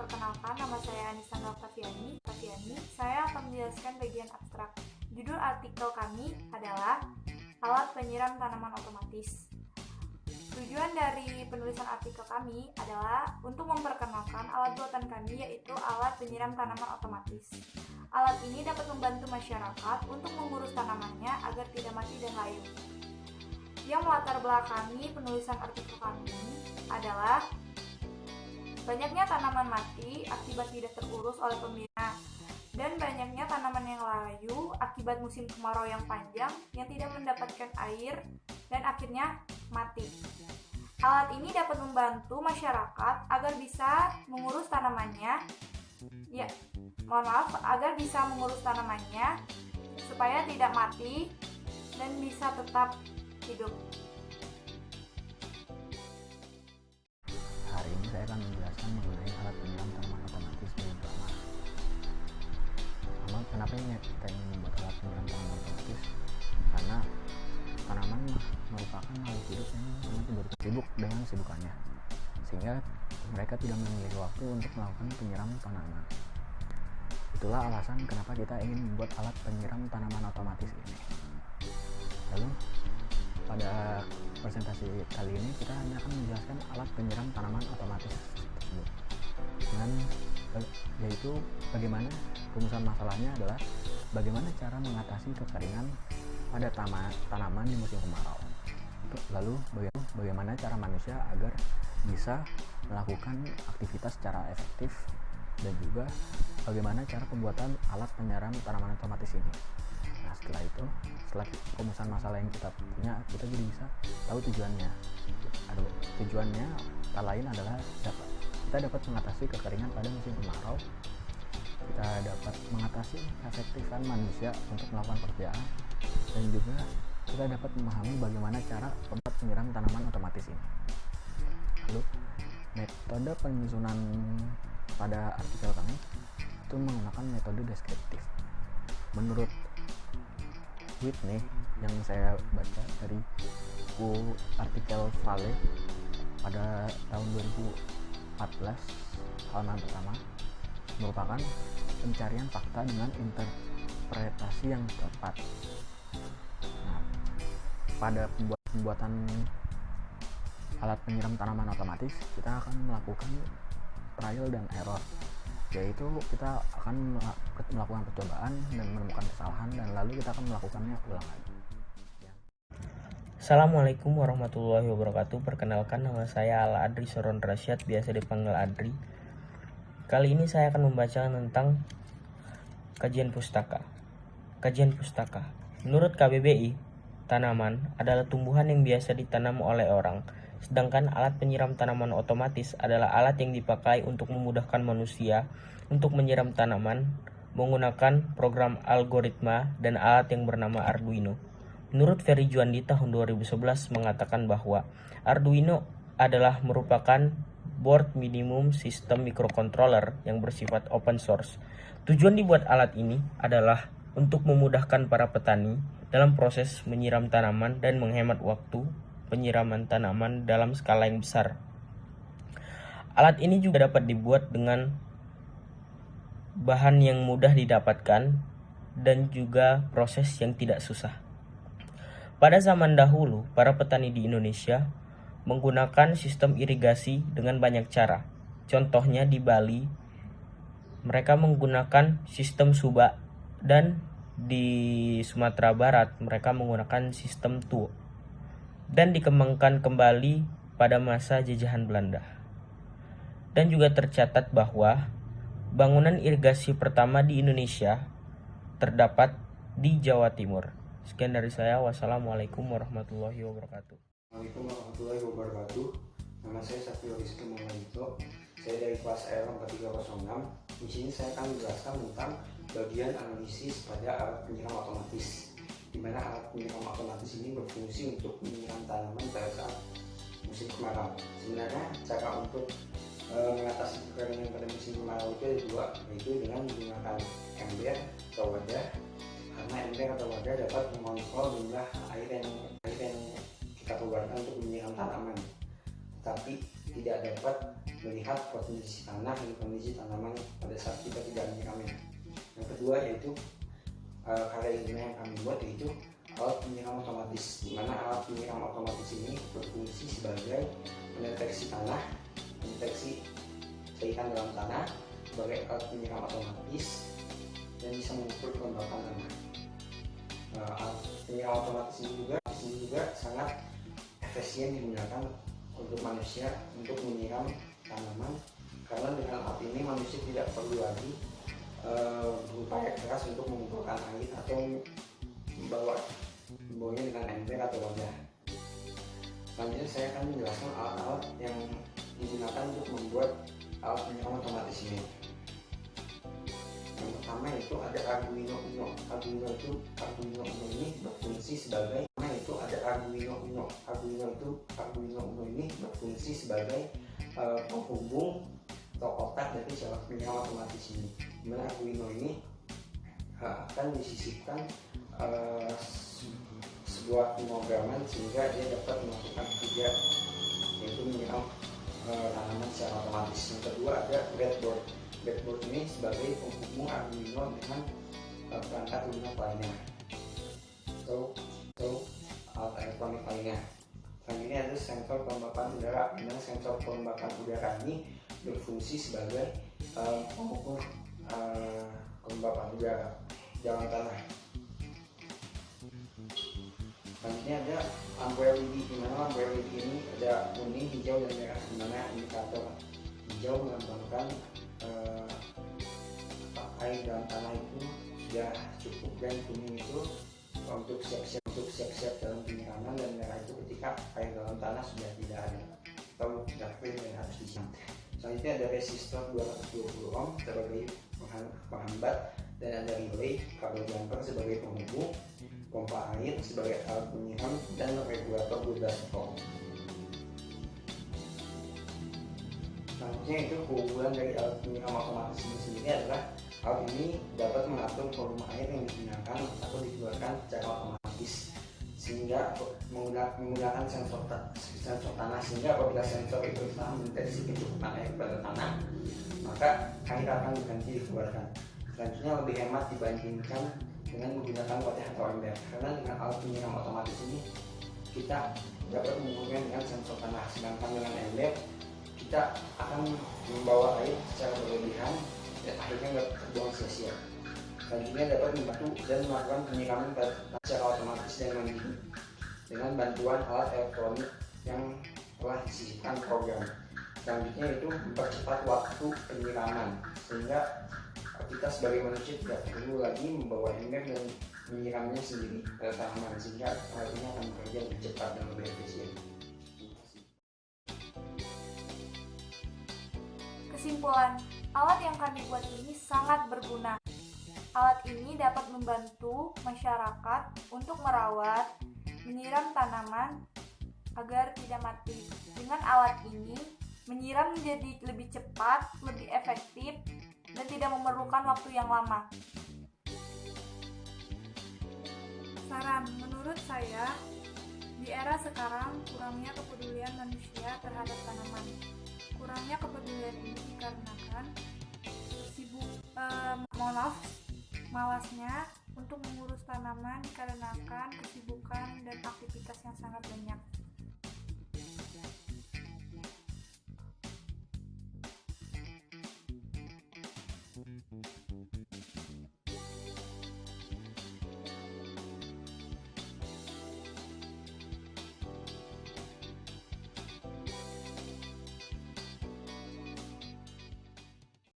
Perkenalkan, nama saya Anissa Nurfafiani. Saya akan menjelaskan bagian abstrak. Judul artikel kami adalah alat penyiram tanaman otomatis. Tujuan dari penulisan artikel kami adalah untuk memperkenalkan alat buatan kami, yaitu alat penyiram tanaman otomatis. Alat ini dapat membantu masyarakat untuk mengurus tanamannya agar tidak mati dan layu. Yang melatar belakangi penulisan artikel kami adalah banyaknya tanaman mati akibat tidak terurus oleh pembina, dan banyaknya tanaman yang layu akibat musim kemarau yang panjang yang tidak mendapatkan air dan akhirnya mati. Alat ini dapat membantu masyarakat agar bisa mengurus tanamannya, agar bisa mengurus tanamannya supaya tidak mati dan bisa tetap hidup. Hari ini saya akan menjelaskan mengenai alat penyiram tanaman otomatis milik Bama. Kenapa kita ingin membuat alat penyiram tanaman otomatis? Karena tanaman merupakan makhluk hidup yang sangat sibuk dengan kesibukannya, sehingga mereka tidak memiliki waktu untuk melakukan penyiraman tanaman. Itulah alasan kenapa kita ingin membuat alat penyiram tanaman otomatis ini. Lalu pada presentasi kali ini kita hanya akan menjelaskan alat penyiram tanaman otomatis tersebut, yaitu bagaimana rumusan masalahnya adalah bagaimana cara mengatasi kekeringan pada tanaman di musim kemarau. Lalu bagaimana cara manusia agar bisa melakukan aktivitas secara efektif, dan juga bagaimana cara pembuatan alat penyiram tanaman otomatis ini. Nah, setelah rumusan masalah yang kita punya, kita jadi bisa tahu tujuannya. Tujuannya tak lain adalah kita dapat mengatasi kekeringan pada musim kemarau. Kita dapat mengatasi keefektifan manusia untuk melakukan pekerjaan, dan juga kita dapat memahami bagaimana cara membuat penyiram tanaman otomatis ini. Lalu metode penyusunan pada artikel kami itu menggunakan metode deskriptif. Menurut Whitney yang saya baca dari buku artikel Vale pada tahun 2014, halaman pertama, merupakan pencarian fakta dengan interpretasi yang tepat. Nah, pada pembuatan alat penyiram tanaman otomatis, kita akan melakukan trial dan error, yaitu kita akan melakukan percobaan dan menemukan kesalahan, dan lalu kita akan melakukannya ulang lagi. Assalamualaikum warahmatullahi wabarakatuh. Perkenalkan, nama saya Ala Adri Soron Rasyad, biasa dipanggil Adri. Kali ini saya akan membacakan tentang kajian pustaka. Kajian pustaka. Menurut KBBI, tanaman adalah tumbuhan yang biasa ditanam oleh orang, sedangkan alat penyiram tanaman otomatis adalah alat yang dipakai untuk memudahkan manusia untuk menyiram tanaman menggunakan program algoritma dan alat yang bernama Arduino. Menurut Ferry Juandi tahun 2011 mengatakan bahwa Arduino adalah merupakan board minimum sistem microcontroller yang bersifat open source. Tujuan dibuat alat ini adalah untuk memudahkan para petani dalam proses menyiram tanaman dan menghemat waktu penyiraman tanaman dalam skala yang besar. Alat ini juga dapat dibuat dengan bahan yang mudah didapatkan dan juga proses yang tidak susah. Pada zaman dahulu, para petani di Indonesia menggunakan sistem irigasi dengan banyak cara. Contohnya di Bali, mereka menggunakan sistem subak, dan di Sumatera Barat mereka menggunakan sistem tuo, dan dikembangkan kembali pada masa jajahan Belanda. Dan juga tercatat bahwa bangunan irigasi pertama di Indonesia terdapat di Jawa Timur. Sekian dari saya. Wassalamualaikum warahmatullahi wabarakatuh. Assalamualaikum warahmatullahi wabarakatuh. Nama saya Satrio Rizky Muhammad. Saya dari kelas R 4306. Di sini saya akan menjelaskan tentang bagian analisis pada alat penyiram otomatis, di mana alat penyiram otomatis ini berfungsi untuk menyiram tanaman pada saat musim kemarau. Sebenarnya cara untuk mengatasi kekeringan pada musim kemarau itu ada dua, yaitu dengan menggunakan ember atau wadah, karena ember atau wadah dapat mengontrol jumlah air yang kita keluarkan untuk menyiram tanaman. Tetapi tidak dapat melihat kondisi tanah dan kondisi tanaman pada saat kita tidak menyiramnya. Yang kedua yaitu karya ilmiah yang kami buat, yaitu alat penyiram otomatis, di mana alat penyiram otomatis ini berfungsi sebagai pendeteksi tanah, mendeteksi cairan dalam tanah sebagai alat penyiram otomatis dan bisa mengukur kelembapan tanah. Alat penyiram otomatis ini juga sangat efisien digunakan untuk manusia untuk menyiram tanaman, karena dengan alat ini manusia tidak perlu lagi berupaya keras untuk mengumpulkan air atau membawanya dengan ember atau wadah. Selanjutnya saya akan menjelaskan alat-alat yang digunakan untuk membuat alat penyiram otomatis ini. Yang pertama itu ada Arduino Uno. Arduino Uno ini berfungsi sebagai penghubung atau otak dari alat penyiram otomatis ini. Dimana Arduino ini akan disisipkan sebuah pemrograman sehingga dia dapat melakukan kerja, yaitu menyiram tanaman secara otomatis. Yang kedua ada breadboard. Breadboard ini sebagai penghubung Arduino dengan perangkat lunak lainnya atau alat elektronik lainnya. Selanjutnya ada sensor kelembapan udara. Dimana sensor kelembapan udara ini berfungsi sebagai pengukur kelembapan udara dalam tanah. Selanjutnya ada lampu LED, di mana lampu LED ini ada kuning, hijau, dan merah. Di mana indikator hijau melambangkan air dalam tanah itu sudah cukup, dan kuning itu untuk siap-siap dalam penyiraman, dan merah itu ketika air dalam tanah sudah tidak ada atau sudah kering dan harus disiram. Selanjutnya ada resistor 220 ohm sebagai penghambat, dan ada relay, kabel jumper sebagai penghubung, pompa air sebagai alat penyiram, dan regulator 12 volt. Selanjutnya itu keunggulan dari alat penyiram otomatis ini sendiri adalah alat ini dapat mengatur volume air yang digunakan atau dikeluarkan secara otomatis, sehingga menggunakan sensor tanah, sehingga apabila sensor itu telah mendeteksi kecukupan air pada tanah, maka air akan berhenti dikeluarkan. Selanjutnya lebih hemat dibandingkan dengan menggunakan wadah atau ember, karena dengan alat penyiram otomatis ini kita dapat mengukurnya dengan sensor tanah, sedangkan dengan ember kita akan membawa air secara berlebihan dan akhirnya nggak terbuang sia-sia. Selanjutnya dapat membantu dan melakukan penyiraman secara otomatis dan mandiri dengan bantuan alat elektronik yang telah disisipkan program. Selanjutnya itu mempercepat waktu penyiraman, sehingga kita sebagai manusia tidak perlu lagi membawa ember dan menyiramnya sendiri pada tanaman, sehingga hal ini akan bekerja lebih cepat dan lebih efisien. Kesimpulan, alat yang kami buat ini sangat berguna. Alat ini dapat membantu masyarakat untuk merawat, menyiram tanaman agar tidak mati. Dengan alat ini, menyiram menjadi lebih cepat, lebih efektif, dan tidak memerlukan waktu yang lama. Saran, menurut saya, di era sekarang kurangnya kepedulian manusia terhadap tanaman. Kurangnya kepedulian ini dikarenakan malasnya untuk mengurus tanaman dikarenakan kesibukan dan aktivitas yang sangat banyak.